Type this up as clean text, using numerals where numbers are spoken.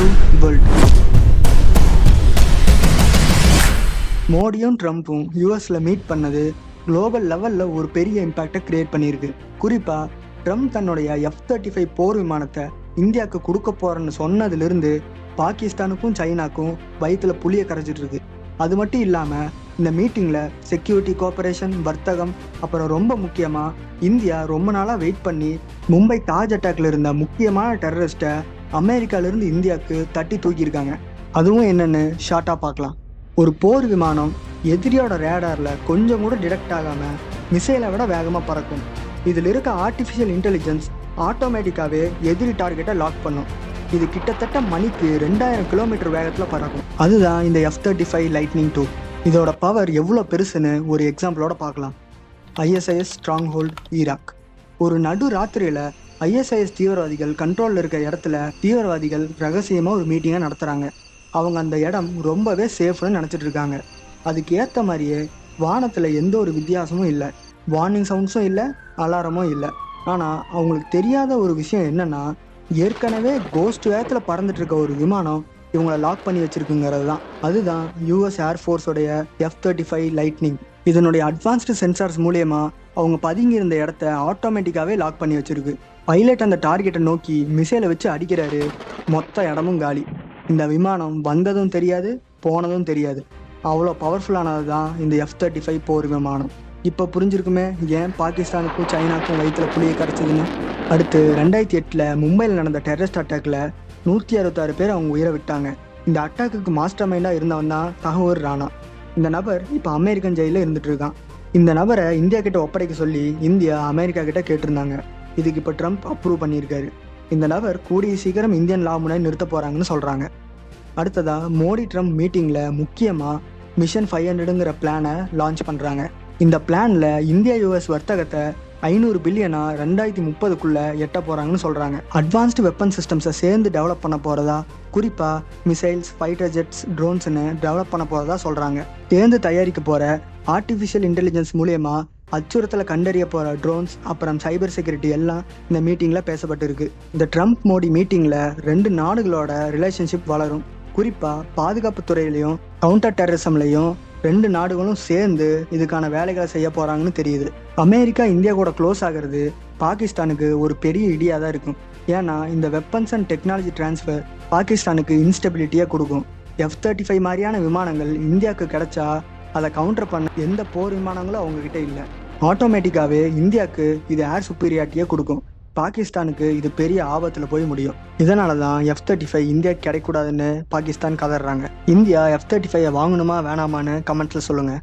To world. மோடியும் ட்ரம்ப்பும் யூஎஸ்ல meet பண்ணது குளோபல் லெவல்ல ஒரு பெரிய இம்பாக்டை கிரியேட் பண்ணியிருக்கு. குறிப்பா ட்ரம்ப் தன்னுடைய F-35 போர் விமானத்தை இந்தியாவுக்கு கொடுக்க போறேன்னு சொன்னதுலேருந்து பாகிஸ்தானுக்கும் சைனாக்கும் வயிற்றுல புளிய கரைச்சிட்டு இருக்கு. அது மட்டும் இல்லாமல் இந்த மீட்டிங்கில் செக்யூரிட்டி கோஆபரேஷன், வர்த்தகம், அப்புறம் ரொம்ப முக்கியமாக இந்தியா ரொம்ப நாளாக வெயிட் பண்ணி மும்பை தாஜ் அட்டாக்ல இருந்த முக்கியமான டெரரிஸ்ட்டை அமெரிக்காவிலேருந்து இந்தியாவுக்கு தட்டி தூக்கியிருக்காங்க. அதுவும் என்னென்னு ஷார்ட்டாக பார்க்கலாம். ஒரு போர் விமானம் எதிரியோட ரேடாரில் கொஞ்சம் கூட டிடெக்ட் ஆகாமல் மிசைலை விட வேகமாக பறக்கும். இதில் இருக்க ஆர்டிஃபிஷியல் இன்டெலிஜென்ஸ் ஆட்டோமேட்டிக்காகவே எதிரி டார்கெட்டை லாக் பண்ணும். இது கிட்டத்தட்ட மணிக்கு 2000 கிலோமீட்டர் வேகத்தில் பறக்கும். அதுதான் இந்த F-35 லைட்னிங் 2. இதோட பவர் எவ்வளோ பெருசுன்னு ஒரு எக்ஸாம்பிளோட பார்க்கலாம். ISIS stronghold Iraq. ஒரு நடு ராத்திரியில் ISIS தீவிரவாதிகள் கண்ட்ரோலில் இருக்க இடத்துல தீவிரவாதிகள் ரகசியமாக ஒரு மீட்டிங்கை நடத்துகிறாங்க. அவங்க அந்த இடம் ரொம்பவே சேஃப்னு நினச்சிட்டு இருக்காங்க. அதுக்கு ஏற்ற மாதிரியே வானத்தில் எந்த ஒரு வித்தியாசமும் இல்லை, வார்னிங் சவுண்ட்ஸும் இல்லை, அலாரமும் இல்லை. ஆனால் அவங்களுக்கு தெரியாத ஒரு விஷயம் என்னென்னா, ஏற்கனவே கோஸ்ட் வேகத்தில் பறந்துட்டு இருக்க ஒரு விமானம் இவங்களை லாக் பண்ணி வச்சிருக்குங்கிறது தான். அதுதான் US ஏர்ஃபோர்ஸோடைய F-35 லைட்னிங். இதனுடைய அட்வான்ஸ்டு சென்சார்ஸ் மூலயமா அவங்க பதுங்கி இருந்த இடத்த ஆட்டோமேட்டிக்காகவே லாக் பண்ணி வச்சிருக்கு. பைலட் அந்த டார்கெட்டை நோக்கி மிசைலை வச்சு அடிக்கிறாரு, மொத்த இடமும் காலி. இந்த விமானம் வந்ததும் தெரியாது, போனதும் தெரியாது. அவ்வளோ பவர்ஃபுல்லானது தான் இந்த F-35 போர் விமானம். இப்போ புரிஞ்சிருக்குமே ஏன் பாகிஸ்தானுக்கும் சைனாக்கும் வயிற்றுல புளியை கரைச்சதுன்னு. அடுத்து 2008 மும்பையில் நடந்த டெரரிஸ்ட் அட்டாக்ல 166 பேர் அவங்க உயிரை விட்டாங்க. இந்த அட்டாக்குக்கு மாஸ்டர் மைண்டாக இருந்தவன் தான் தஹூர் ராணா. இந்த நபர் இப்போ அமெரிக்கன் ஜெயிலில் இருந்துட்டு இருக்கான். இந்த நபரை இந்தியா கிட்ட ஒப்படைக்க சொல்லி இந்தியா அமெரிக்கா கிட்ட கேட்டிருந்தாங்க. இதுக்கு இப்போ ட்ரம்ப் அப்ரூவ் பண்ணியிருக்காரு. இந்த நபர் கூடிய சீக்கிரம் இந்தியன் லா முன்னாடி நிறுத்த போகிறாங்கன்னு சொல்கிறாங்க. அடுத்ததாக மோடி ட்ரம்ப் மீட்டிங்கில் முக்கியமாக மிஷன் 500ங்கிற பிளானை லான்ச் பண்ணுறாங்க. இந்த பிளானில் இந்தியா US வர்த்தகத்தை 500 பில்லியனா 2030க்குள்ளே எட்ட போகிறாங்கன்னு சொல்கிறாங்க. அட்வான்ஸ்டு வெப்பன் சிஸ்டம்ஸை சேர்ந்து டெவலப் பண்ண போகிறதா, குறிப்பாக மிசைல்ஸ், ஃபைட்டர் ஜெட்ஸ், ட்ரோன்ஸ்னு டெவலப் பண்ண போகிறதா சொல்கிறாங்க. சேர்ந்து தயாரிக்க போகிற ஆர்டிஃபிஷியல் இன்டெலிஜென்ஸ் மூலயமா அச்சுறுத்தலை கண்டறிய போகிற ட்ரோன்ஸ், அப்புறம் சைபர் செக்யூரிட்டி எல்லாம் இந்த மீட்டிங்கில் பேசப்பட்டிருக்கு. இந்த ட்ரம்ப் மோடி மீட்டிங்கில் 2 நாடுகளோட ரிலேஷன்ஷிப் வளரும். குறிப்பாக பாதுகாப்பு துறையிலையும் கவுண்டர் டெரரிசம்லையும் 2 நாடுகளும் சேர்ந்து இதுக்கான வேலைகளை செய்ய போகிறாங்கன்னு தெரியுது. அமெரிக்கா இந்தியா கூட க்ளோஸ் ஆகிறது பாகிஸ்தானுக்கு ஒரு பெரிய இடியாக தான் இருக்கும். ஏன்னா இந்த வெப்பன்ஸ் அண்ட் டெக்னாலஜி டிரான்ஸ்ஃபர் பாகிஸ்தானுக்கு இன்ஸ்டெபிலிட்டியாக கொடுக்கும். F-35 மாதிரியான விமானங்கள் இந்தியாவுக்கு கிடைச்சா அதை கவுண்டர் பண்ண எந்த போர் விமானங்களும் அவங்கக்கிட்ட இல்லை. ஆட்டோமேட்டிக்காகவே இந்தியாவுக்கு இது ஏர் சுப்பீரியாரிட்டியை கொடுக்கும். பாகிஸ்தானுக்கு இது பெரிய ஆபத்தில் போய் முடியும். இதனால தான் F-35 இந்தியாவுக்கு கிடைக்கூடாதுன்னு பாகிஸ்தான் கதறாங்க. இந்தியா F-35 வாங்கணுமா வேணாமான்னு கமெண்ட்ஸில் சொல்லுங்கள்.